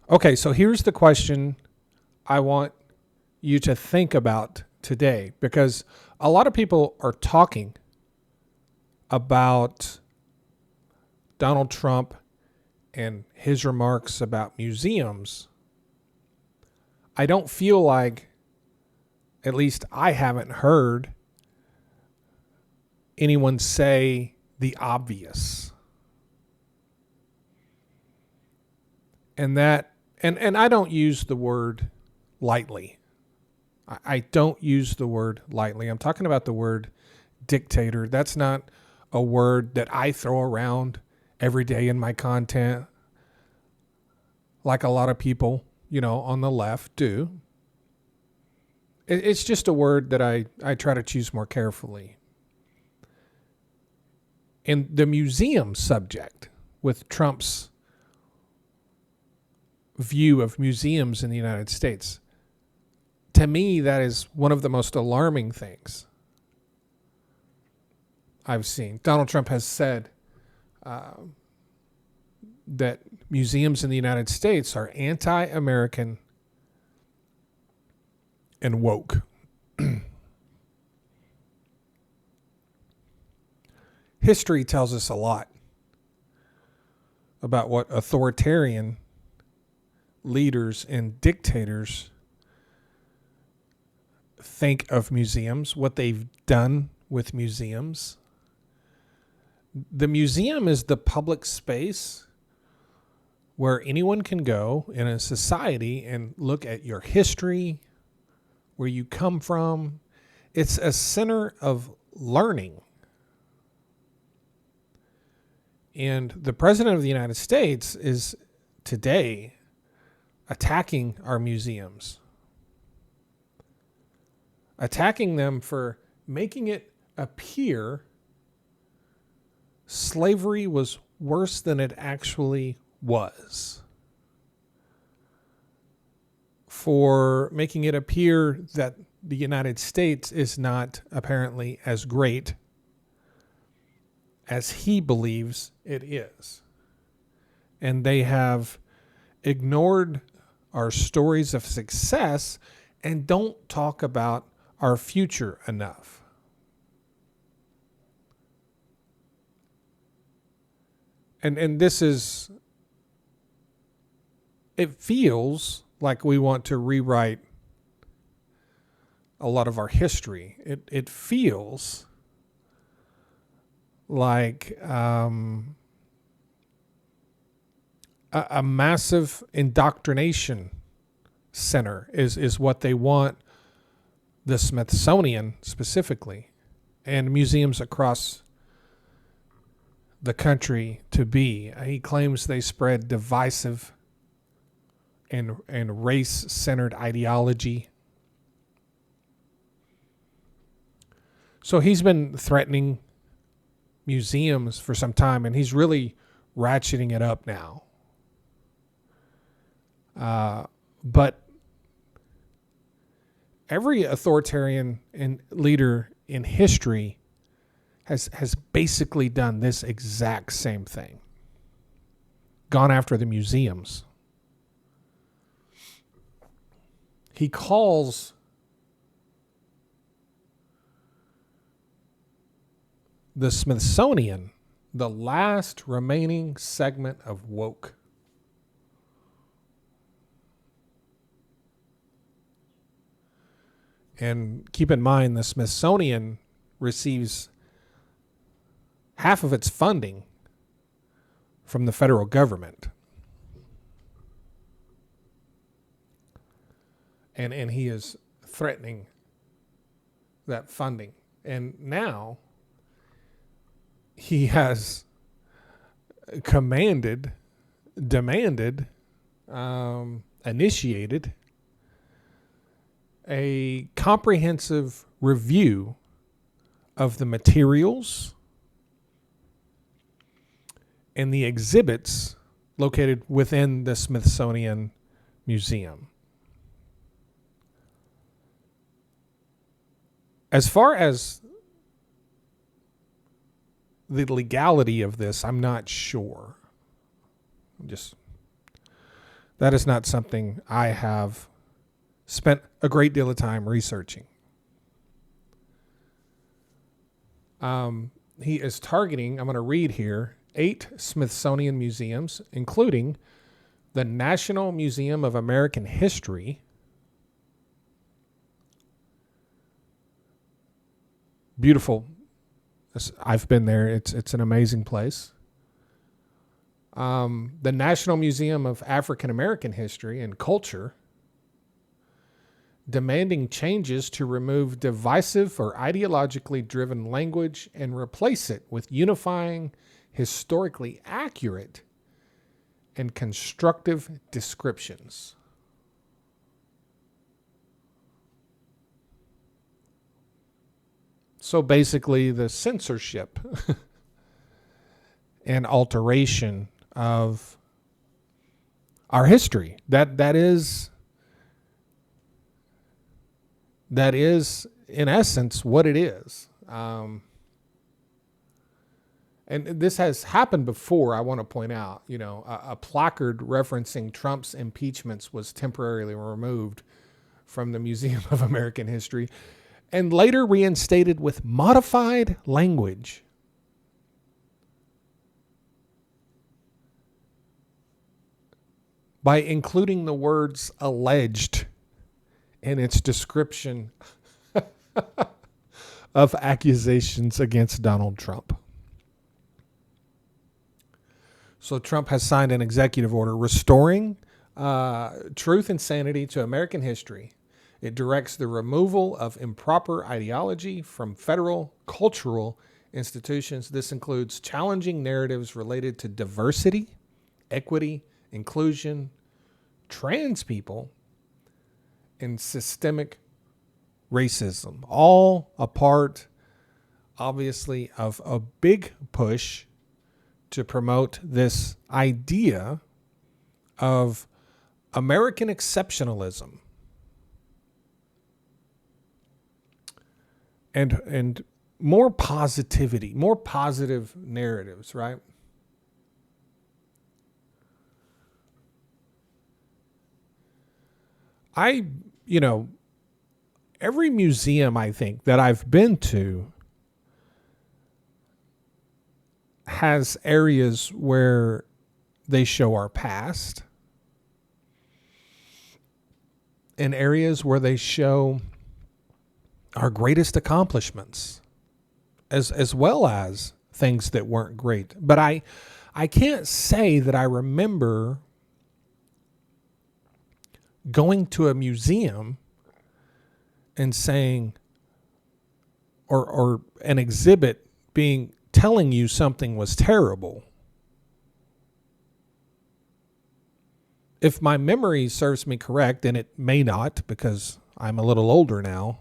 Okay, so here's the question I want you to think about today, because a lot of people are talking about Donald Trump and his remarks about museums. I don't feel like, at least I haven't heard anyone say the obvious. And I don't use the word lightly. I don't use the word lightly. I'm talking about the word dictator. That's not a word that I throw around every day in my content like a lot of people, on the left do. It's just a word that I try to choose more carefully. And the museum subject, with Trump's view of museums in the United States, to me, that is one of the most alarming things I've seen. Donald Trump has said that museums in the United States are anti-American and woke. History tells us a lot about what authoritarian leaders and dictators think of museums, what they've done with museums. The museum is the public space where anyone can go in a society and look at your history, where you come from. It's a center of learning. And the President of the United States is today attacking our museums, attacking them for making it appear slavery was worse than it actually was, for making it appear that the United States is not apparently as great as he believes it is. And they have ignored our stories of success and don't talk about our future enough. And this is, it feels like we want to rewrite a lot of our history. It feels like a massive indoctrination center is what they want the Smithsonian specifically and museums across the country to be. He claims they spread divisive and race-centered ideology. So he's been threatening museums for some time, and he's really ratcheting it up now. But every authoritarian and leader in history has basically done this exact same thing. Gone after the museums. He calls the Smithsonian the last remaining segment of woke. And keep in mind, the Smithsonian receives half of its funding from the federal government. And he is threatening that funding. And now he has demanded, initiated a comprehensive review of the materials and the exhibits located within the Smithsonian Museum. As far as the legality of this, I'm not sure. That is not something I have spent a great deal of time researching. He is targeting, I'm going to read here, 8 Smithsonian museums, including the National Museum of American History, beautiful. I've been there. It's an amazing place. The National Museum of African American History and Culture, demanding changes to remove divisive or ideologically driven language and replace it with unifying, historically accurate, and constructive descriptions. So basically, the censorship and alteration of our history. That is in essence what it is. And this has happened before, I want to point out. A placard referencing Trump's impeachments was temporarily removed from the Museum of American History and later reinstated with modified language. By including the words alleged in its description of accusations against Donald Trump. So Trump has signed an executive order restoring truth and sanity to American history. It directs the removal of improper ideology from federal cultural institutions. This includes challenging narratives related to diversity, equity, inclusion, trans people, and systemic racism. All a part, obviously, of a big push to promote this idea of American exceptionalism and more positivity, more positive narratives, right? Every museum I think that I've been to has areas where they show our past and areas where they show our greatest accomplishments as well as things that weren't great. But I can't say that I remember going to a museum and saying, or an exhibit telling you something was terrible. If my memory serves me correct, and it may not because I'm a little older now,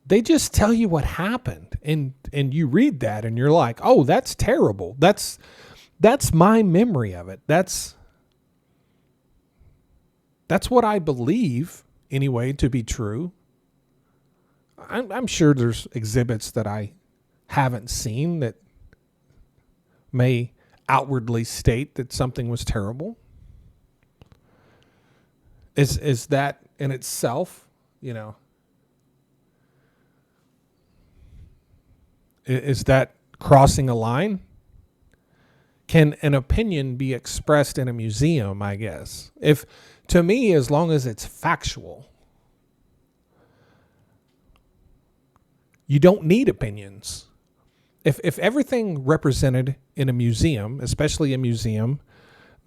they just tell you what happened, and you read that and you're like, oh, that's terrible. That's my memory of it. That's what I believe, anyway, to be true. I'm sure there's exhibits that I haven't seen that may outwardly state that something was terrible. Is that in itself, is that crossing a line? Can an opinion be expressed in a museum, I guess? To me, as long as it's factual, you don't need opinions. If everything represented in a museum, especially a museum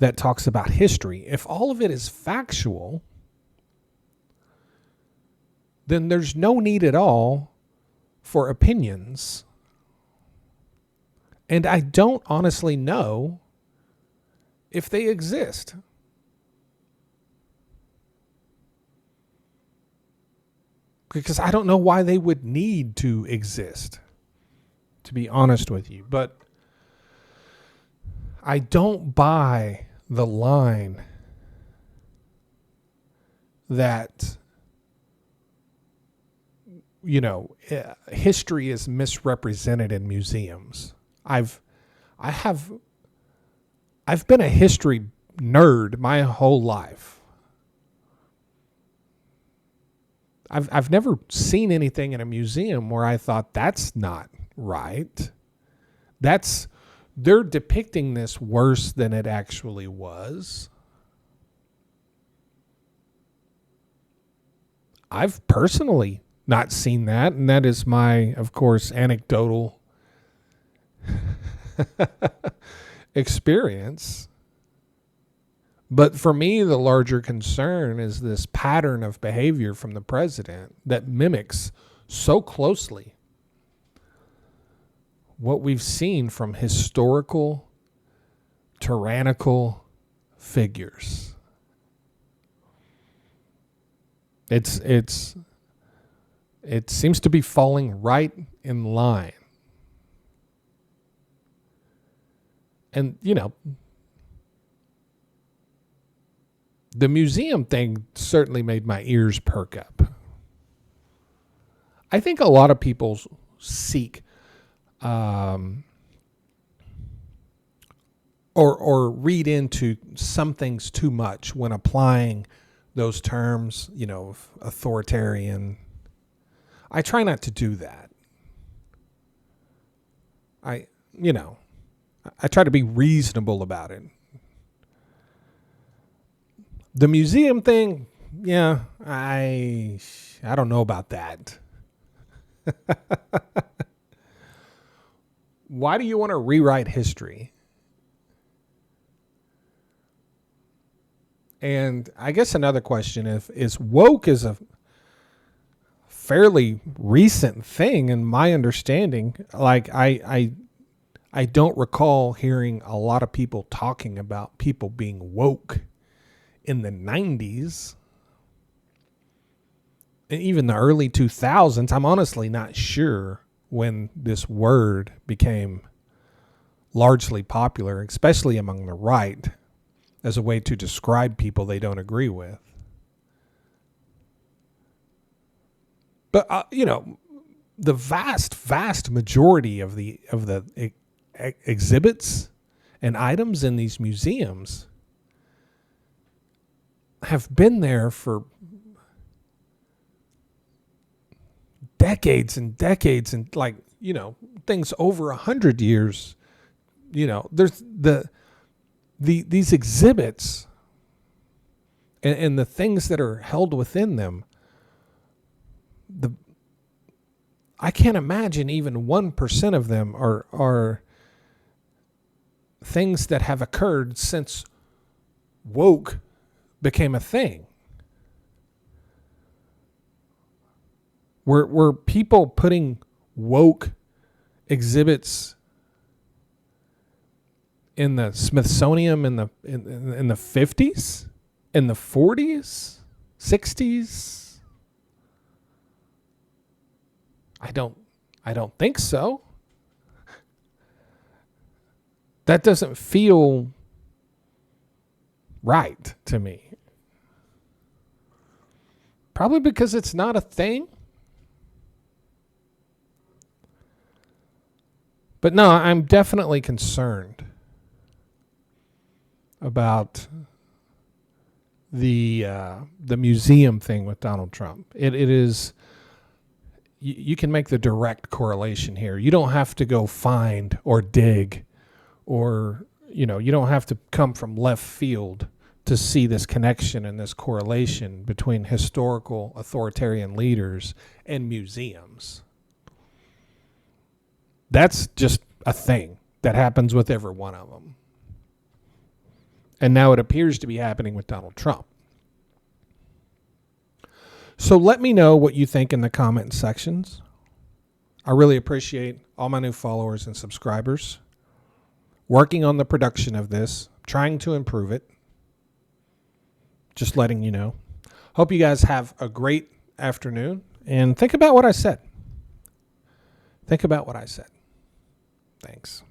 that talks about history, if all of it is factual, then there's no need at all for opinions. And I don't honestly know if they exist. Because I don't know why they would need to exist, to be honest with you. But I don't buy the line that, history is misrepresented in museums. I've been a history nerd my whole life. I've never seen anything in a museum where I thought that's not right. They're depicting this worse than it actually was. I've personally not seen that, and that is my, of course, anecdotal experience. But for me, the larger concern is this pattern of behavior from the president that mimics so closely what we've seen from historical, tyrannical figures. It seems to be falling right in line. And, the museum thing certainly made my ears perk up. I think a lot of people seek or read into some things too much when applying those terms, authoritarian. I try not to do that. I try to be reasonable about it. The museum thing, yeah, I don't know about that. Why do you want to rewrite history? And I guess another question is woke is a fairly recent thing in my understanding. Like I don't recall hearing a lot of people talking about people being woke in the 90s and even the early 2000s. I'm honestly not sure when this word became largely popular, especially among the right, as a way to describe people they don't agree with. But the vast majority of the exhibits and items in these museums have been there for decades and decades, and things over 100 years. There's these exhibits and the things that are held within them. I can't imagine even 1% of them are things that have occurred since woke became a thing. Were people putting woke exhibits in the Smithsonian in the 50s, in the 40s, 60s? I don't think so. That doesn't feel right to me. Probably because it's not a thing. But no, I'm definitely concerned about the museum thing with Donald Trump. It is, you can make the direct correlation here. You don't have to go find or dig, or you don't have to come from left field to see this connection and this correlation between historical authoritarian leaders and museums. That's just a thing that happens with every one of them. And now it appears to be happening with Donald Trump. So let me know what you think in the comment sections. I really appreciate all my new followers and subscribers. Working on the production of this, trying to improve it. Just letting you know. Hope you guys have a great afternoon. And think about what I said. Think about what I said. Thanks.